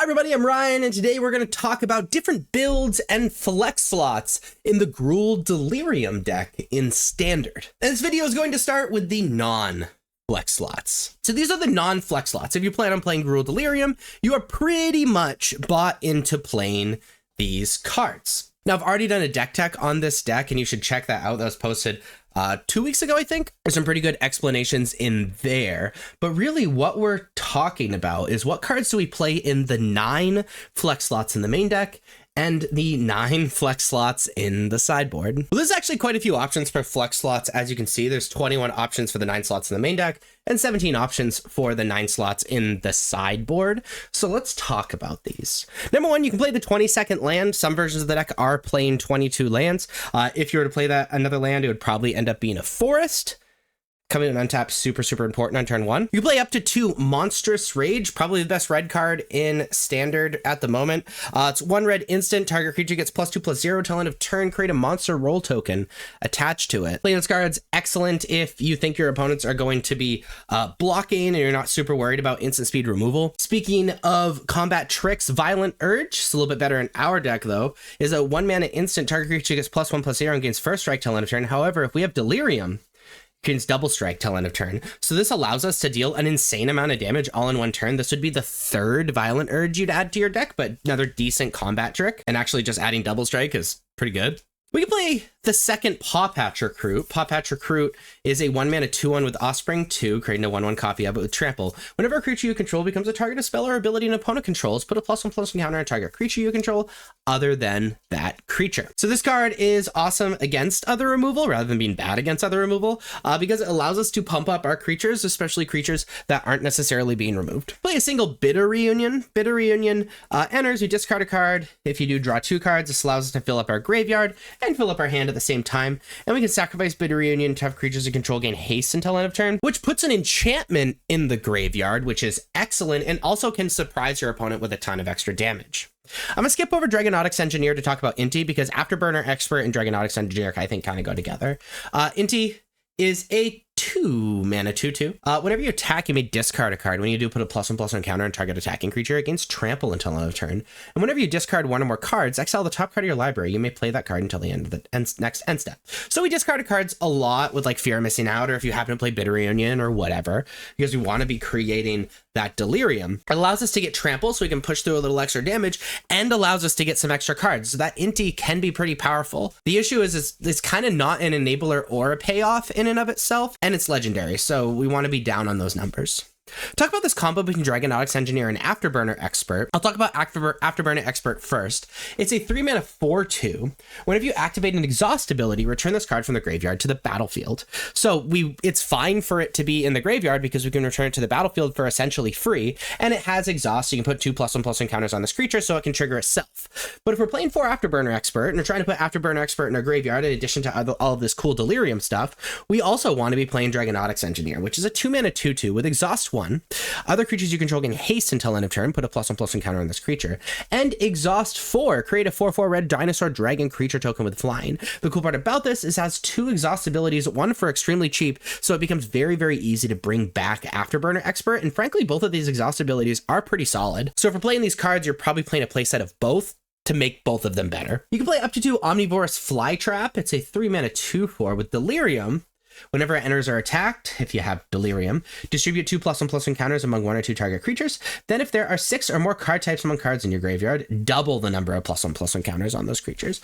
everybody, I'm Ryan, and today we're going to talk about different builds and flex slots in the Gruul Delirium deck in Standard. And this video is going to start with the non-flex slots. So these are the non-flex slots. If you plan on playing Gruul Delirium, you are pretty much bought into playing these cards. Now, I've already done a deck tech on this deck, and you should check that out. That was posted 2 weeks ago, I think. There's some pretty good explanations in there. But really what we're talking about is what cards do we play in the 9 flex slots in the main deck and the 9 flex slots in the sideboard. Well, there's actually quite a few options for flex slots. As you can see, there's 21 options for the 9 slots in the main deck and 17 options for the 9 slots in the sideboard. So let's talk about these. Number 1, you can play the 22nd land. Some versions of the deck are playing 22 lands. If you were to play that another land, it would probably end up being a forest. Coming in untapped, super important on turn 1. You play up to 2 Monstrous Rage, probably the best red card in Standard at the moment. It's 1 red instant, target creature gets +2/+0 till end of turn, create a monster roll token attached to it. Playing this card's excellent if you think your opponents are going to be blocking and you're not super worried about instant speed removal. Speaking of combat tricks, Violent Urge, it's a little bit better in our deck though, is a 1 mana instant, target creature gets +1/+0 and gains first strike till end of turn. However, if we have Delirium, gains double strike till end of turn. So this allows us to deal an insane amount of damage all in one turn. This would be the 3rd Violent Urge you'd add to your deck, but another decent combat trick. And actually just adding double strike is pretty good. We can play the 2nd Pawpatch Recruit. Pawpatch Recruit is a 1 mana 2/1 with Offspring 2, creating a 1/1 copy of it with Trample. Whenever a creature you control becomes a target of spell or ability an opponent controls, put a +1/+1 counter on target creature you control other than that creature. So this card is awesome against other removal rather than being bad against other removal because it allows us to pump up our creatures, especially creatures that aren't necessarily being removed. Play a single Bitter Reunion. Bitter Reunion enters, you discard a card. If you do, draw 2 cards. This allows us to fill up our graveyard and fill up our hand at the same time, and we can sacrifice Bitter Reunion to have creatures you control gain haste until end of turn, which puts an enchantment in the graveyard, which is excellent and also can surprise your opponent with a ton of extra damage. I'm gonna skip over Dragonautics Engineer to talk about Inti because Afterburner Expert and Dragonautics Engineer I think kind of go together. Inti is a 2 mana 2/2. Whenever you attack, you may discard a card. When you do, put a +1/+1 counter on target attacking creature. It gains Trample until end of turn. And whenever you discard 1 or more cards, exile the top card of your library. You may play that card until the end of the next end step. So we discarded cards a lot with like Fear of Missing Out, or if you happen to play Bitter Reunion or whatever, because we want to be creating that Delirium. It allows us to get Trample so we can push through a little extra damage and allows us to get some extra cards. So that Inti can be pretty powerful. The issue is it's kind of not an enabler or a payoff in and of itself, and it's legendary. So we want to be down on those numbers. Talk about this combo between Dragonautics Engineer and Afterburner Expert. I'll talk about Afterburner Expert first. It's a 3 mana 4/2. Whenever you activate an exhaust ability, return this card from the graveyard to the battlefield. So it's fine for it to be in the graveyard because we can return it to the battlefield for essentially free, and it has exhaust, so you can put 2 +1/+1 counters on this creature so it can trigger itself. But if we're playing for Afterburner Expert and we're trying to put Afterburner Expert in our graveyard in addition to all of this cool Delirium stuff, we also want to be playing Dragonautics Engineer, which is a 2 mana 2/2 with exhaust 1. Other creatures you control gain haste until end of turn, put a +1/+1 counter on this creature, and exhaust 4, create a 4/4 red dinosaur dragon creature token with flying. The cool part about this is it has 2 exhaust abilities, 1 for extremely cheap, so it becomes very, very easy to bring back Afterburner Expert, and frankly, both of these exhaust abilities are pretty solid. So if we're playing these cards, you're probably playing a playset of both to make both of them better. You can play up to 2 Omnivorous Flytrap. It's a 3 mana 2/4 with Delirium. Whenever it enters or attacked, if you have Delirium, distribute 2 +1/+1 counters among 1 or 2 target creatures. Then if there are 6 or more card types among cards in your graveyard, double the number of +1/+1 counters on those creatures.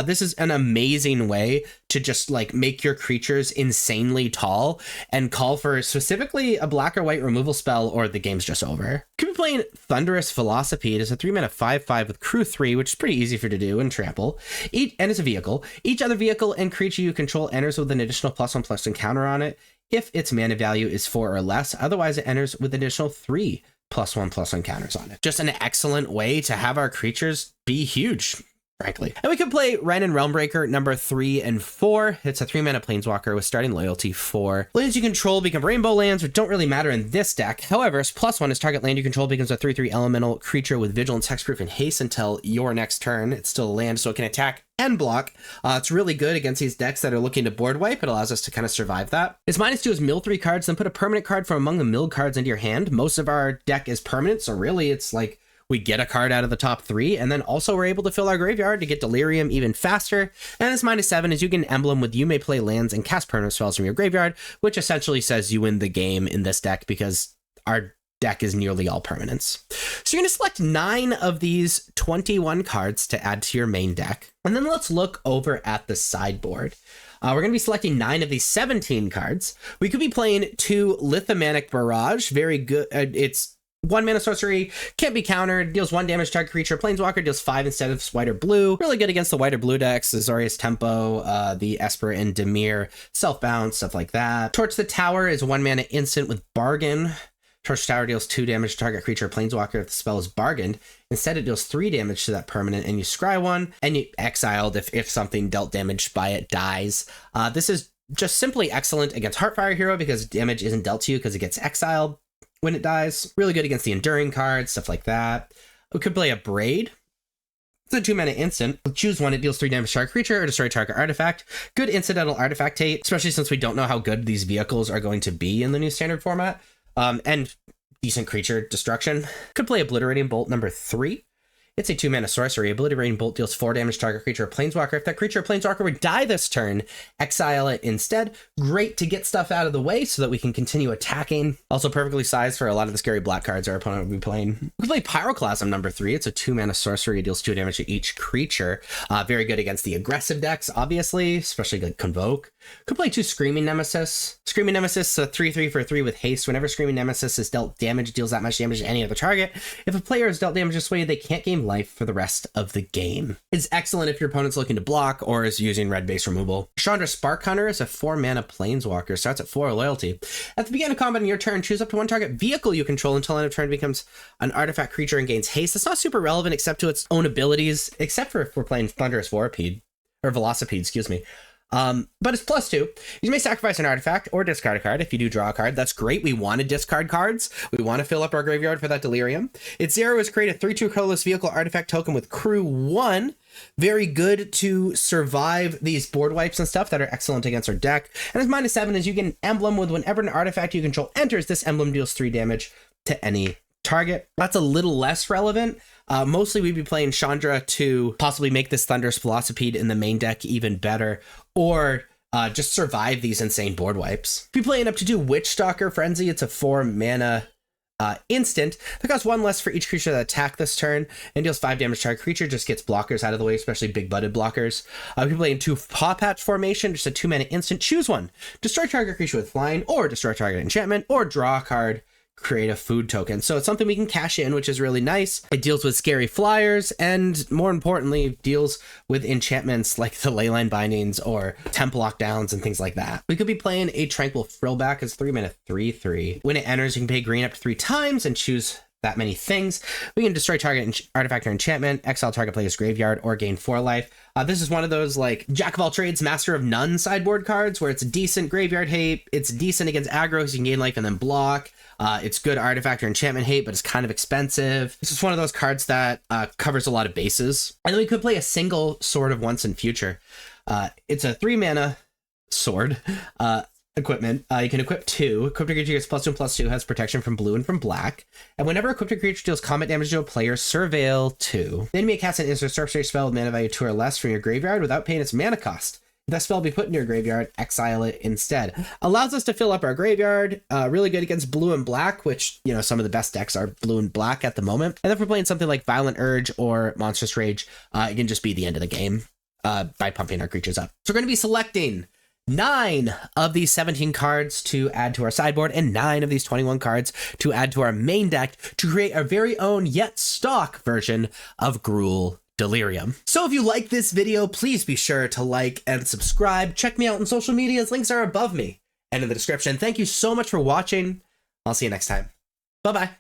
This is an amazing way to just like make your creatures insanely tall and call for specifically a black or white removal spell or the game's just over. You could be playing Thunderous Philosophy. It is a 3 mana 5/5 with Crew 3, which is pretty easy for you to do and Trample. And it's a vehicle. Each other vehicle and creature you control enters with an additional +1/+1 counter on it if its mana value is 4 or less. Otherwise, it enters with additional 3 +1/+1 counters on it. Just an excellent way to have our creatures be huge, frankly. And we can play Wrenn and Realmbreaker number 3 and 4. It's a 3 mana planeswalker with starting loyalty 4. Lands you control become rainbow lands, which don't really matter in this deck. However, +1 is target land you control becomes a 3/3 elemental creature with vigilance, hexproof, and haste until your next turn. It's still a land, so it can attack and block. It's really good against these decks that are looking to board wipe. It allows us to kind of survive that. Its -2 is mill 3 cards, then put a permanent card from among the milled cards into your hand. Most of our deck is permanent, so really it's like we get a card out of the top 3, and then also we're able to fill our graveyard to get Delirium even faster. And this -7 is you get an emblem with you may play lands and cast permanent spells from your graveyard, which essentially says you win the game in this deck because our deck is nearly all permanents. So you're going to select 9 of these 21 cards to add to your main deck. And then let's look over at the sideboard. We're going to be selecting 9 of these 17 cards. We could be playing 2 Lithomanic Barrage. Very good. It's 1 mana sorcery, can't be countered, deals 1 damage to target creature, planeswalker, deals 5 instead of white or blue. Really good against the white or blue decks, Azorius Tempo, the Esper and Dimir, Self-Bound, stuff like that. Torch the Tower is 1 mana instant with Bargain. Torch Tower deals 2 damage to target creature or planeswalker if the spell is bargained. Instead, it deals 3 damage to that permanent, and you scry 1, and you exiled if something dealt damage by it dies. This is just simply excellent against Heartfire Hero because damage isn't dealt to you because it gets exiled when it dies. Really good against the Enduring cards, stuff like that. We could play a Braid. It's a 2 mana instant. Choose 1, it deals 3 damage to target creature or destroy target artifact. Good incidental artifact hate, especially since we don't know how good these vehicles are going to be in the new standard format. And decent creature destruction. Could play Obliterating Bolt number 3. It's a 2 mana sorcery. Obliterating Bolt deals 4 damage to target creature or planeswalker. If that creature or planeswalker would die this turn, exile it instead. Great to get stuff out of the way so that we can continue attacking. Also perfectly sized for a lot of the scary black cards our opponent would be playing. We can play Pyroclasm number 3. It's a 2 mana sorcery. It deals 2 damage to each creature. Very good against the aggressive decks, obviously, especially like Convoke. Could play 2 Screaming Nemesis. Screaming Nemesis, a 3/3 for 3 with haste. Whenever Screaming Nemesis is dealt damage, it deals that much damage to any other target. If a player is dealt damage this way, they can't gain life for the rest of the game. It's excellent if your opponent's looking to block or is using red base removal. Chandra Spark Hunter is a 4 mana planeswalker. Starts at 4 loyalty. At the beginning of combat in your turn, choose up to 1 target vehicle you control until end of turn becomes an artifact creature and gains haste. It's not super relevant except to its own abilities, except for if we're playing Thunderous Vorpede, or Velocipede, excuse me. But it's +2. You may sacrifice an artifact or discard a card. If you do draw a card, that's great. We want to discard cards. We want to fill up our graveyard for that Delirium. Its 0 is create a 3/2 colorless vehicle artifact token with crew 1. Very good to survive these board wipes and stuff that are excellent against our deck. And its -7 is you get an emblem with whenever an artifact you control enters, this emblem deals 3 damage to any target. That's a little less relevant. Mostly we'd be playing Chandra to possibly make this Thunderous Velocipede in the main deck even better, or just survive these insane board wipes. If you're playing up to 2 Witchstalker Frenzy, it's a 4 mana instant that costs 1 less for each creature that attack this turn and deals 5 damage to our creature, just gets blockers out of the way, especially big-butted blockers. We can play in 2 Paw Patch Formation, just a 2 mana instant. Choose 1. Destroy target creature with flying, or destroy target enchantment, or draw a card, create a food token. So it's something we can cash in, which is really nice. It deals with scary flyers, and more importantly, deals with enchantments like the Leyline Bindings or Temp Lockdowns and things like that. We could be playing a Tranquil Frillback as 3 mana 3/3. When it enters, you can pay green up to 3 times and choose that many things. We can destroy target artifact or enchantment, exile target player's graveyard, or gain 4 life. This is one of those like Jack of all trades, Master of none sideboard cards where it's a decent graveyard hate. It's decent against aggro, so you can gain life and then block. It's good artifact or enchantment hate, but it's kind of expensive. This is one of those cards that covers a lot of bases. And then we could play a single Sword of Once and Future. It's a 3 mana sword. Equipment. You can equip 2. Equipped creature gets +2/+2, has protection from blue and from black. And whenever equipped creature deals combat damage to a player, surveil 2. Then you may cast an instant sorcery spell with mana value 2 or less from your graveyard without paying its mana cost. If that spell be put into your graveyard, exile it instead. Allows us to fill up our graveyard. Really good against blue and black, which, you know, some of the best decks are blue and black at the moment. And if we're playing something like Violent Urge or Monstrous Rage, it can just be the end of the game by pumping our creatures up. So we're going to be selecting 9 of these 17 cards to add to our sideboard and 9 of these 21 cards to add to our main deck to create our very own yet stock version of Gruul Delirium. So if you like this video, please be sure to like and subscribe. Check me out on social medias. Links are above me and in the description. Thank you so much for watching. I'll see you next time. Bye-bye.